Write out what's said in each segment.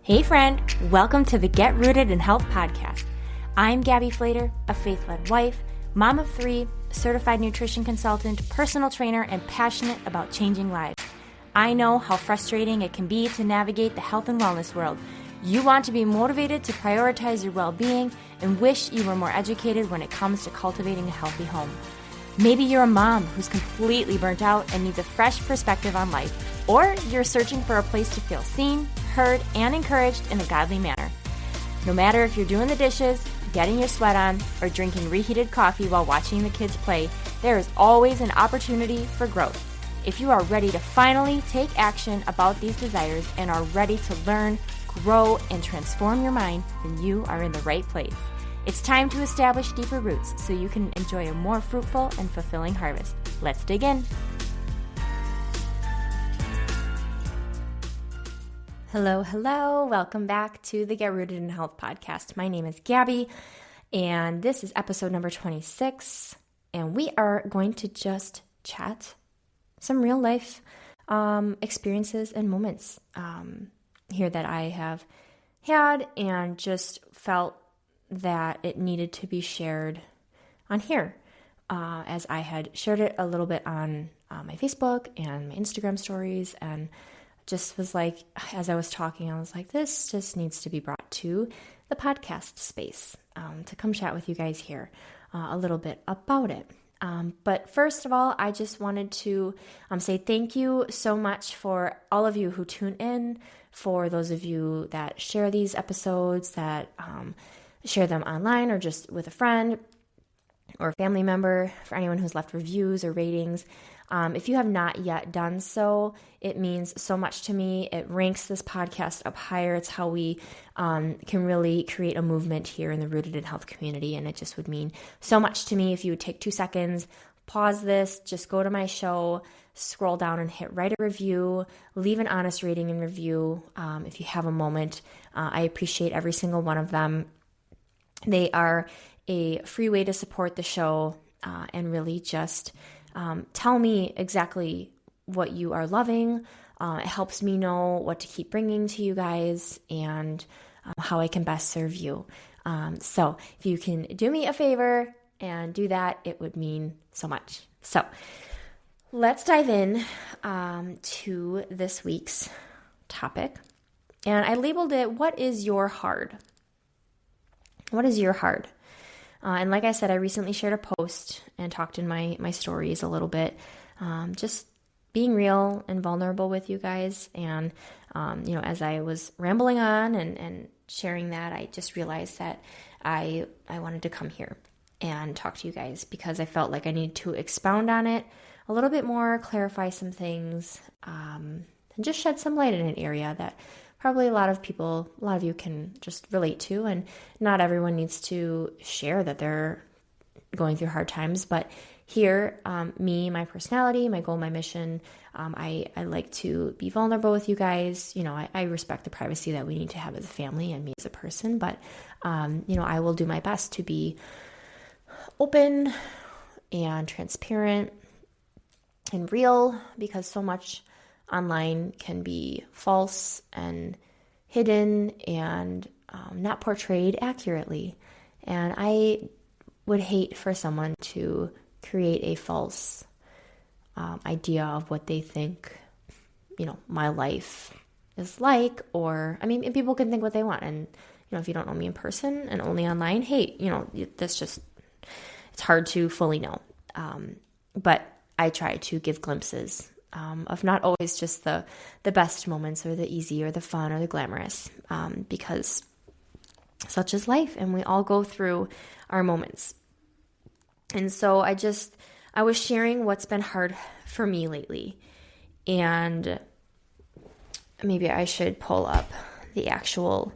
Hey friend, welcome to the Get Rooted in Health podcast. I'm Gabby Flater, a faith-led wife, mom of 3, certified nutrition consultant, personal trainer, and passionate about changing lives. I know how frustrating it can be to navigate the health and wellness world. You want to be motivated to prioritize your well-being and wish you were more educated when it comes to cultivating a healthy home. Maybe you're a mom who's completely burnt out and needs a fresh perspective on life, or you're searching for a place to feel seen, heard, and encouraged in a godly manner. No matter if you're doing the dishes, getting your sweat on, or drinking reheated coffee while watching the kids play, there is always an opportunity for growth. If you are ready to finally take action about these desires and are ready to learn, grow, and transform your mind, then you are in the right place. It's time to establish deeper roots so you can enjoy a more fruitful and fulfilling harvest. Let's dig in. Hello. Welcome back to the Get Rooted in Health podcast. My name is Gabby, and this is episode number 26, and we are going to just chat some real life experiences and moments here that I have had and just felt that it needed to be shared on here, as I had shared it a little bit on my Facebook and my Instagram stories, and just was like, as I was talking, I was like, this just needs to be brought to the podcast space, to come chat with you guys here a little bit about it. But first of all, I just wanted to say thank you so much for all of you who tune in, for those of you that share these episodes, that share them online or just with a friend or a family member, for anyone who's left reviews or ratings. If you have not yet done so, it means so much to me. It ranks this podcast up higher. It's how we can really create a movement here in the Rooted in Health community, and it just would mean so much to me if you would take 2 seconds, pause this, just go to my show, scroll down and hit write a review, leave an honest rating and review if you have a moment. I appreciate every single one of them. They are a free way to support the show and really just tell me exactly what you are loving. It helps me know what to keep bringing to you guys and how I can best serve you. So if you can do me a favor and do that, it would mean so much. So let's dive in to this week's topic. And I labeled it, What is your hard? What is your hard? And like I said, I recently shared a post and talked in my stories a little bit, just being real and vulnerable with you guys. And, as I was rambling on and sharing that, I just realized that I wanted to come here and talk to you guys because I felt like I needed to expound on it a little bit more, clarify some things, and just shed some light in an area that probably a lot of you can just relate to, and not everyone needs to share that they're going through hard times. But here, me, my personality, my goal, my mission, I like to be vulnerable with you guys. I respect the privacy that we need to have as a family and me as a person, but, I will do my best to be open and transparent and real, because so much online can be false and hidden and not portrayed accurately. And I would hate for someone to create a false idea of what they think, my life is like. Or, people can think what they want. And, if you don't know me in person and only online, hey, it's hard to fully know. But I try to give glimpses of not always just the best moments or the easy or the fun or the glamorous, because such is life and we all go through our moments. And so I was sharing what's been hard for me lately, and maybe I should pull up the actual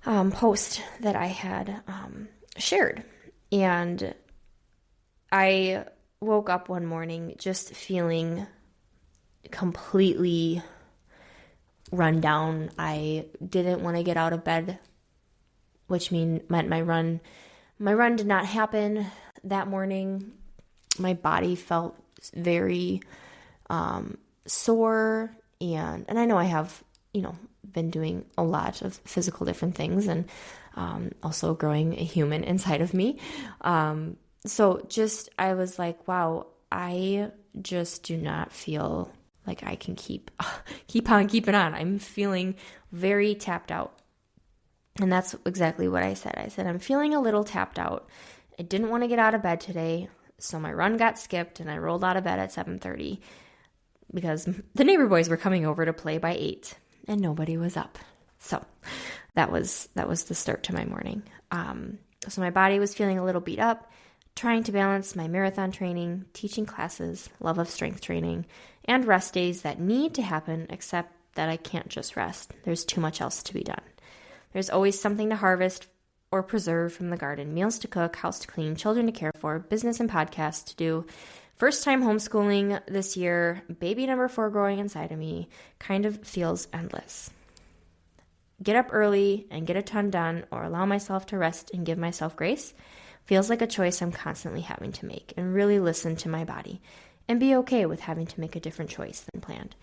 post that I had shared. And I woke up one morning just feeling completely run down. I didn't want to get out of bed, which meant my run did not happen that morning. My body felt very sore, and I know I have been doing a lot of physical different things and also growing a human inside of me. So I was like, wow, I just do not feel like I can keep on keeping on. I'm feeling very tapped out. And that's exactly what I said. I said, I'm feeling a little tapped out. I didn't want to get out of bed today, so my run got skipped and I rolled out of bed at 7:30 because the neighbor boys were coming over to play by 8 and nobody was up. So that was the start to my morning. So my body was feeling a little beat up, trying to balance my marathon training, teaching classes, love of strength training, and rest days that need to happen, except that I can't just rest. There's too much else to be done. There's always something to harvest or preserve from the garden, meals to cook, house to clean, children to care for, business and podcasts to do. First time homeschooling this year, baby number 4 growing inside of me, kind of feels endless. Get up early and get a ton done, or allow myself to rest and give myself grace, feels like a choice I'm constantly having to make, and really listen to my body and be okay with having to make a different choice than planned.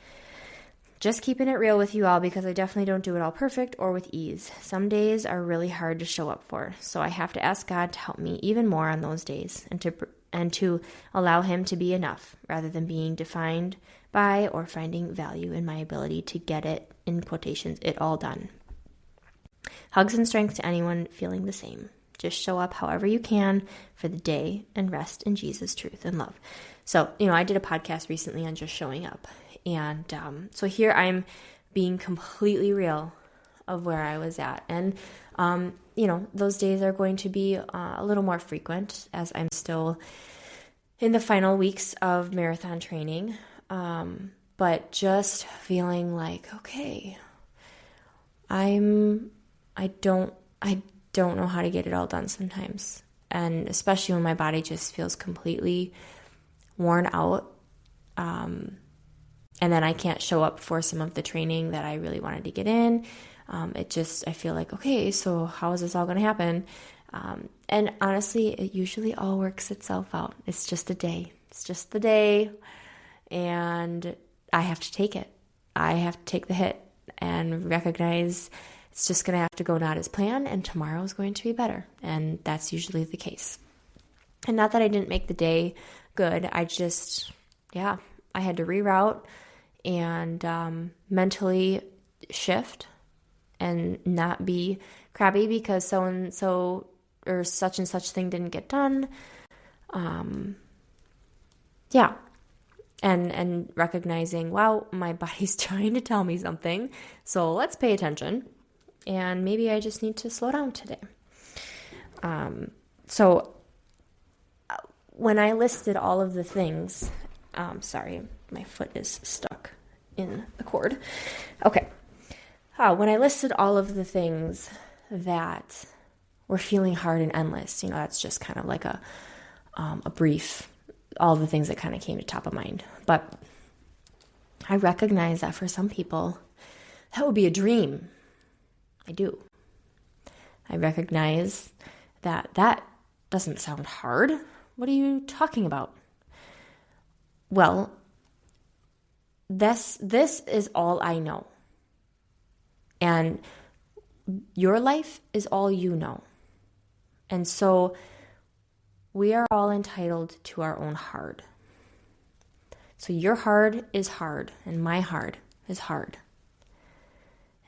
Just keeping it real with you all, because I definitely don't do it all perfect or with ease. Some days are really hard to show up for, so I have to ask God to help me even more on those days and to allow Him to be enough rather than being defined by or finding value in my ability to get it, in quotations, it all done. Hugs and strength to anyone feeling the same. Just show up however you can for the day and rest in Jesus' truth and love. So, I did a podcast recently on just showing up. And so here I'm being completely real of where I was at. And, those days are going to be a little more frequent as I'm still in the final weeks of marathon training. But just feeling like, okay, I don't know how to get it all done sometimes. And especially when my body just feels completely worn out. And then I can't show up for some of the training that I really wanted to get in. I feel like, okay, so how is this all going to happen? And honestly, it usually all works itself out. It's just a day. It's just the day. And I have to take it. I have to take the hit and recognize it's just going to have to go not as planned, and tomorrow is going to be better. And that's usually the case. And not that I didn't make the day good. I had to reroute and mentally shift and not be crabby because so-and-so or such and such thing didn't get done. And recognizing, wow, my body's trying to tell me something, so let's pay attention. And maybe I just need to slow down today. So when I listed all of the things, sorry, my foot is stuck in the cord. Okay. When I listed all of the things that were feeling hard and endless, that's just kind of like a brief, all the things that kind of came to top of mind. But I recognize that for some people, that would be a dream. I do. I recognize that doesn't sound hard. What are you talking about? Well, this is all I know. And your life is all you know. And so we are all entitled to our own hard. So your hard is hard, and my hard is hard.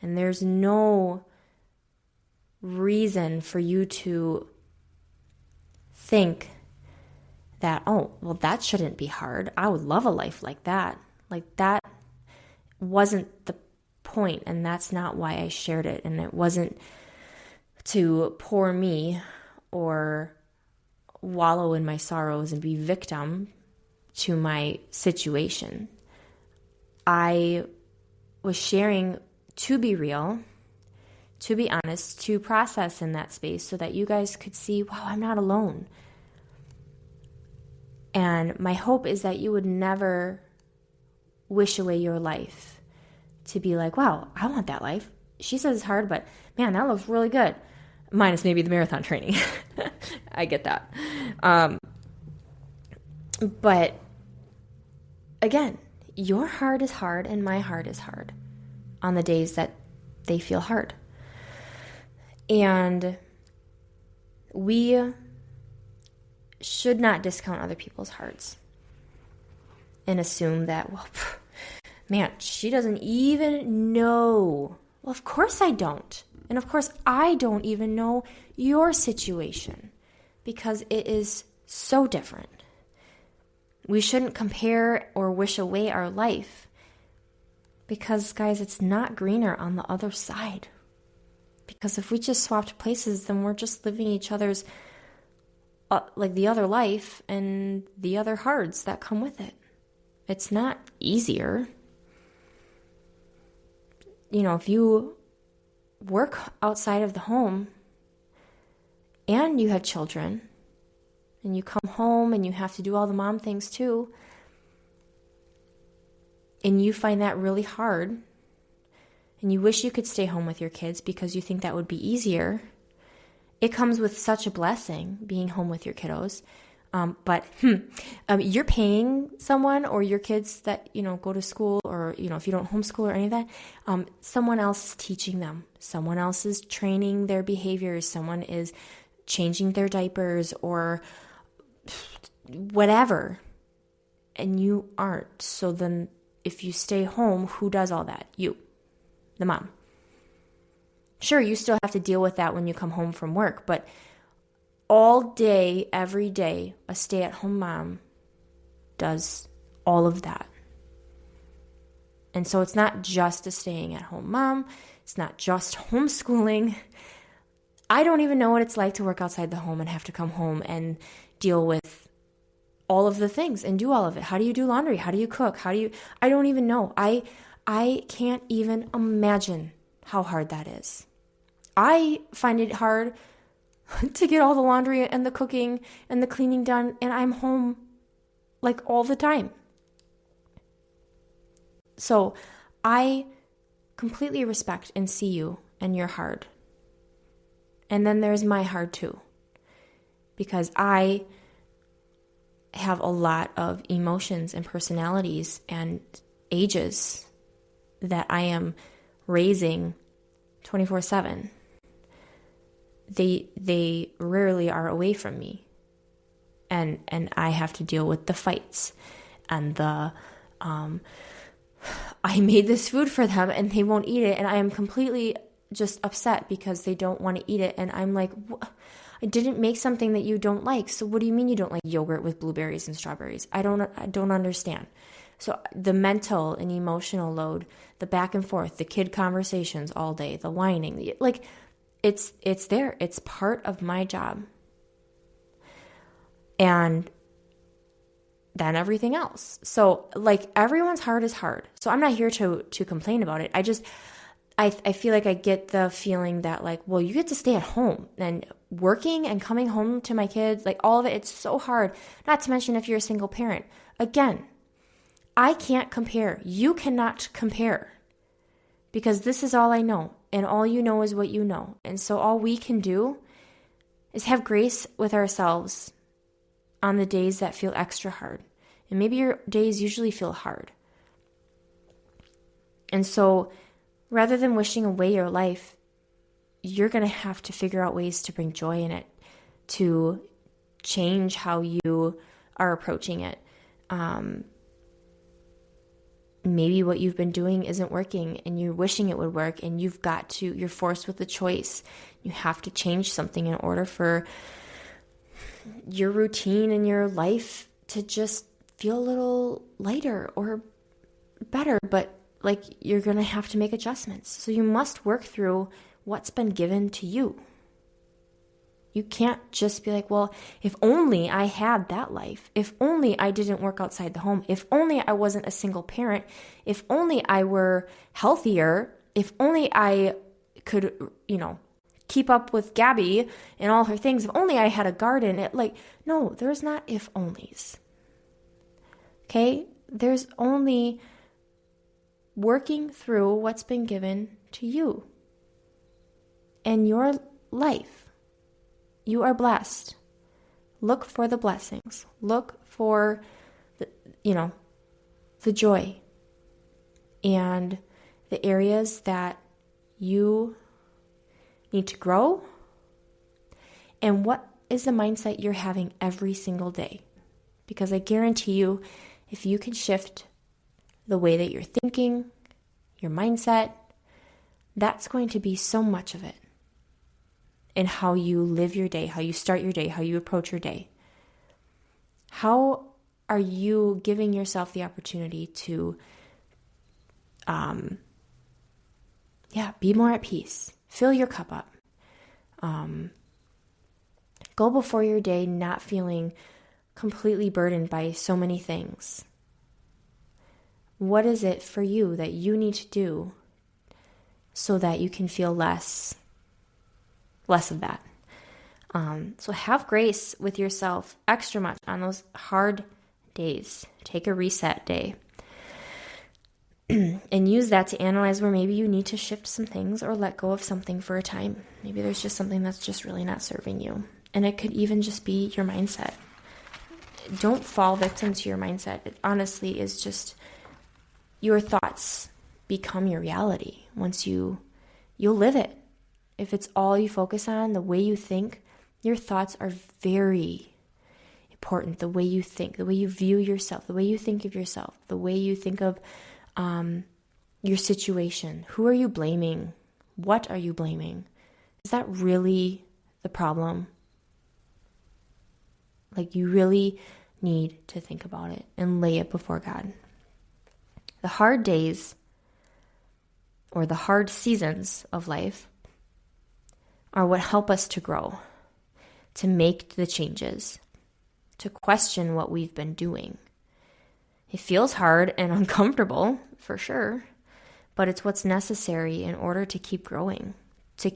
And there's no reason for you to think that, oh, well, that shouldn't be hard. I would love a life like that. Like, that wasn't the point, and that's not why I shared it. And it wasn't to poor me or wallow in my sorrows and be victim to my situation. I was sharing to be real, to be honest, to process in that space so that you guys could see, wow, I'm not alone. And my hope is that you would never wish away your life to be like, wow, I want that life. She says it's hard, but man, that looks really good. Minus maybe the marathon training. I get that. But again, your heart is hard and my heart is hard. on the days that they feel hard. And we should not discount other people's hearts and assume that, well, man, she doesn't even know. Well, of course I don't. And of course I don't even know your situation because it is so different. We shouldn't compare or wish away our life because, guys, it's not greener on the other side. Because if we just swapped places, then we're just living each other's, like the other life and the other hards that come with it. It's not easier. You know, if you work outside of the home and you have children and you come home and you have to do all the mom things too, and you find that really hard and you wish you could stay home with your kids because you think that would be easier, it comes with such a blessing being home with your kiddos. But you're paying someone or your kids that, you know, go to school or, you know, if you don't homeschool or any of that, someone else is teaching them. Someone else is training their behaviors. Someone is changing their diapers or whatever. And you aren't. So then if you stay home, who does all that? You, the mom. Sure, you still have to deal with that when you come home from work, but all day, every day, a stay-at-home mom does all of that. And so it's not just a staying-at-home mom. It's not just homeschooling. I don't even know what it's like to work outside the home and have to come home and deal with all of the things and do all of it. How do you do laundry? How do you cook? I don't even know. I can't even imagine how hard that is. I find it hard to get all the laundry and the cooking and the cleaning done, and I'm home like all the time. So I completely respect and see you and your hard. And then there's my hard too, because I have a lot of emotions and personalities and ages that I am raising 24/7. They rarely are away from me. And I have to deal with the fights and the I made this food for them and they won't eat it, and I am completely just upset because they don't want to eat it, and I'm like, I didn't make something that you don't like. So what do you mean you don't like yogurt with blueberries and strawberries? I don't understand. So the mental and emotional load, the back and forth, the kid conversations all day, the whining, like it's there. It's part of my job. And then everything else. So like everyone's heart is hard. So I'm not here to complain about it. I feel like I get the feeling that like, well, you get to stay at home and working and coming home to my kids, like all of it, it's so hard. Not to mention if you're a single parent. Again, I can't compare. You cannot compare because this is all I know. And all you know is what you know. And so all we can do is have grace with ourselves on the days that feel extra hard. And maybe your days usually feel hard. And so rather than wishing away your life, you're going to have to figure out ways to bring joy in it, to change how you are approaching it. Maybe what you've been doing isn't working and you're wishing it would work, and you're forced with a choice. You have to change something in order for your routine and your life to just feel a little lighter or better, but like you're going to have to make adjustments. So you must work through what's been given to you. You can't just be like, well, if only I had that life, if only I didn't work outside the home, if only I wasn't a single parent, if only I were healthier, if only I could, keep up with Gabby and all her things, if only I had a garden. No, there's not if onlys. Okay? There's only working through what's been given to you and your life. You are blessed. Look for the blessings. Look for the joy. And the areas that you need to grow, and what is the mindset you're having every single day. Because I guarantee you, if you can shift the way that you're thinking, your mindset, that's going to be so much of it in how you live your day, how you start your day, how you approach your day. How are you giving yourself the opportunity to be more at peace? Fill your cup up. Go before your day not feeling completely burdened by so many things. What is it for you that you need to do so that you can feel less of that? So have grace with yourself extra much on those hard days. Take a reset day and use that to analyze where maybe you need to shift some things or let go of something for a time. Maybe there's just something that's just really not serving you. And it could even just be your mindset. Don't fall victim to your mindset. It honestly is just your thoughts become your reality. Once you'll live it. If it's all you focus on, the way you think, your thoughts are very important. The way you think, the way you view yourself, the way you think of yourself, the way you think of your situation. Who are you blaming? What are you blaming? Is that really the problem? Like, you really need to think about it and lay it before God. The hard days or the hard seasons of life are what help us to grow, to make the changes, to question what we've been doing. It feels hard and uncomfortable, for sure, but it's what's necessary in order to keep growing, to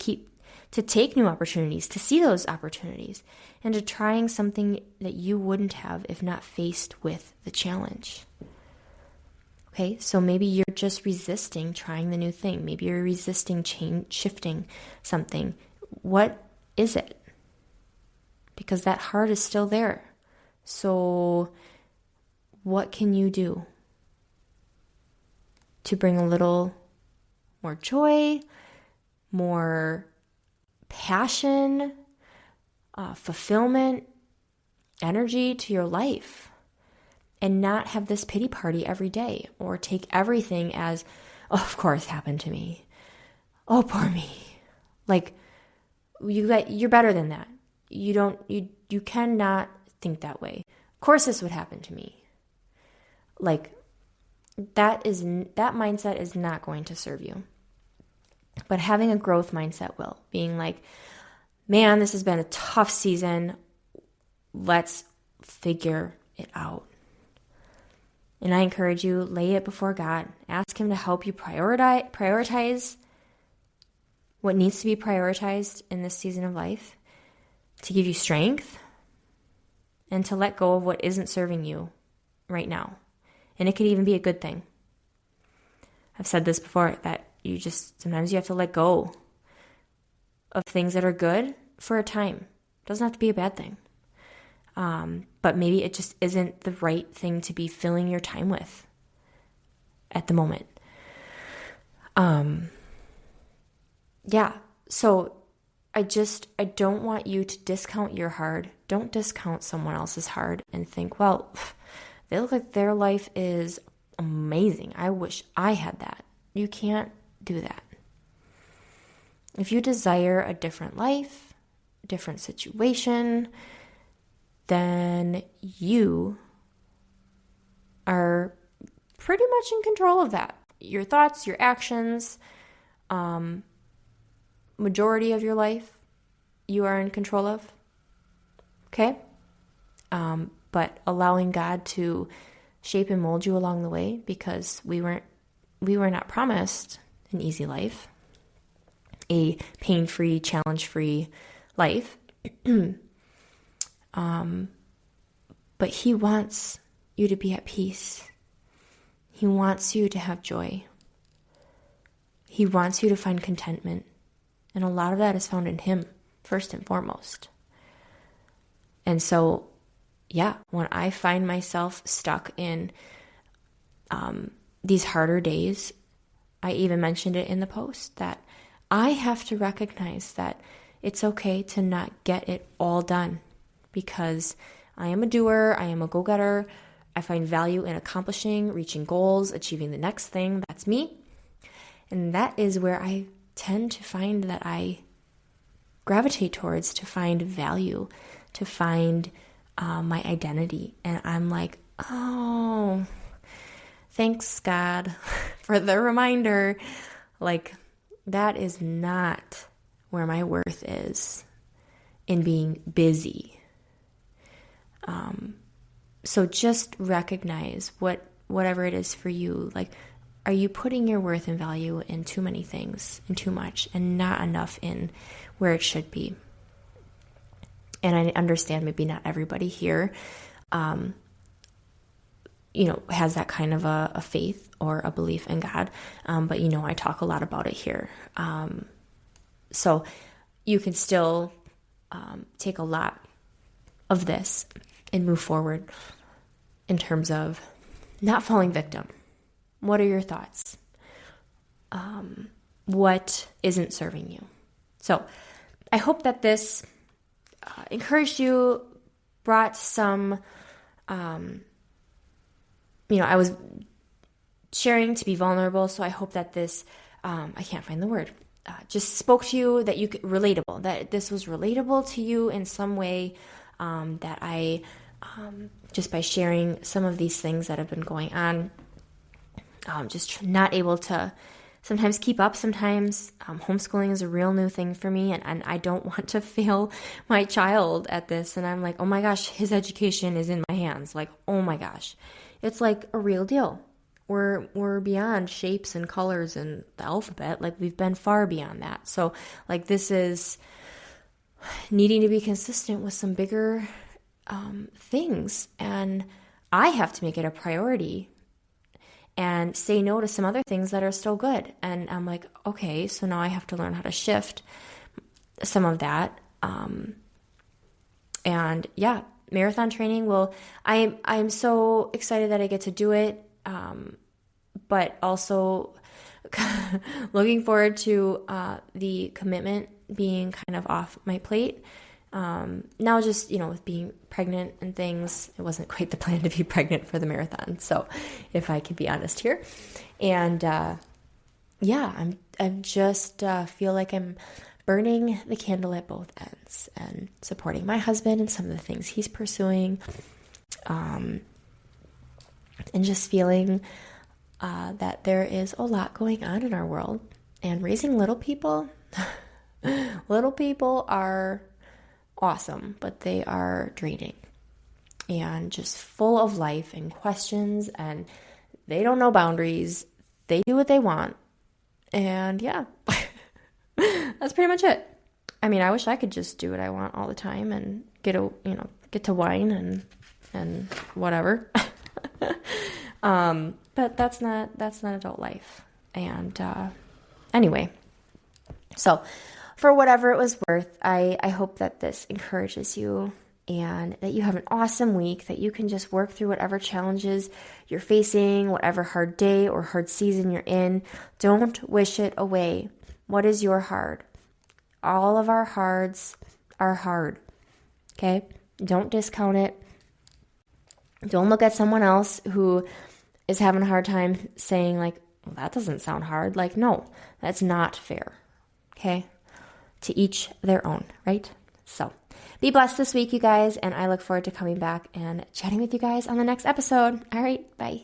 take new opportunities, to see those opportunities, and to trying something that you wouldn't have if not faced with the challenge. Okay, so maybe you're just resisting trying the new thing. Maybe you're resisting shifting something. What is it? Because that heart is still there. So what can you do to bring a little more joy, more passion, fulfillment, energy to your life, and not have this pity party every day or take everything as, oh, of course, happened to me. Oh, poor me. Like, you're better than that. You cannot think that way. Of course this would happen to me. Like, that mindset is not going to serve you. But having a growth mindset will. Being like, man, this has been a tough season. Let's figure it out. And I encourage you, lay it before God. Ask Him to help you prioritize what needs to be prioritized in this season of life, to give you strength, and to let go of what isn't serving you right now. And it could even be a good thing. I've said this before, that sometimes you have to let go of things that are good for a time. It doesn't have to be a bad thing. But maybe it just isn't the right thing to be filling your time with at the moment. So I don't want you to discount your hard. Don't discount someone else's hard and think, well, they look like their life is amazing. I wish I had that. You can't do that. If you desire a different life, a different situation, then you are pretty much in control of that. Your thoughts, your actions, majority of your life, you are in control of. Okay? But allowing God to shape and mold you along the way, because we were not promised an easy life, a pain-free, challenge-free life. But He wants you to be at peace. He wants you to have joy. He wants you to find contentment. And a lot of that is found in Him, first and foremost. And so, when I find myself stuck in these harder days, I even mentioned it in the post that I have to recognize that it's okay to not get it all done, because I am a doer, I am a go-getter. I find value in accomplishing, reaching goals, achieving the next thing. That's me. And that is where I tend to find that I gravitate towards, to find value, to find my identity. And I'm like, oh, thanks God for the reminder. Like, that is not where my worth is, in being busy. So just recognize whatever it is for you. Like, are you putting your worth and value in too many things and too much, and not enough in where it should be? And I understand maybe not everybody here, has that kind of a faith or a belief in God. But I talk a lot about it here. So you can still take a lot of this and move forward in terms of not falling victim. What are your thoughts? What isn't serving you? So I hope that this encouraged you, brought some, I was sharing to be vulnerable. So I hope that this, I can't find the word, just spoke to you, that you could, relatable, that this was relatable to you in some way, that I, just by sharing some of these things that have been going on, just not able to sometimes keep up. Sometimes homeschooling is a real new thing for me, and I don't want to fail my child at this. And I'm like, oh my gosh, his education is in my hands. Like, oh my gosh, it's like a real deal. We're beyond shapes and colors and the alphabet. Like, we've been far beyond that. So like, this is needing to be consistent with some bigger things, and I have to make it a priority and say no to some other things that are still good. And I'm like, okay, so now I have to learn how to shift some of that. And yeah, marathon training I'm so excited that I get to do it. But also looking forward to the commitment being kind of off my plate. Now just, with being pregnant and things, it wasn't quite the plan to be pregnant for the marathon. So if I could be honest here. And, I'm just, feel like I'm burning the candle at both ends and supporting my husband and some of the things he's pursuing. And just feeling, that there is a lot going on in our world, and raising little people are awesome, but they are draining and just full of life and questions, and they don't know boundaries. They do what they want. And yeah, that's pretty much it. I mean, I wish I could just do what I want all the time and get to wine and whatever. But that's not adult life. And, anyway, so for whatever it was worth, I hope that this encourages you, and that you have an awesome week, that you can just work through whatever challenges you're facing, whatever hard day or hard season you're in. Don't wish it away. What is your hard? All of our hards are hard. Okay? Don't discount it. Don't look at someone else who is having a hard time saying like, well, that doesn't sound hard. Like, no, that's not fair. Okay? To each their own, right? So be blessed this week, you guys, and I look forward to coming back and chatting with you guys on the next episode. All right, bye.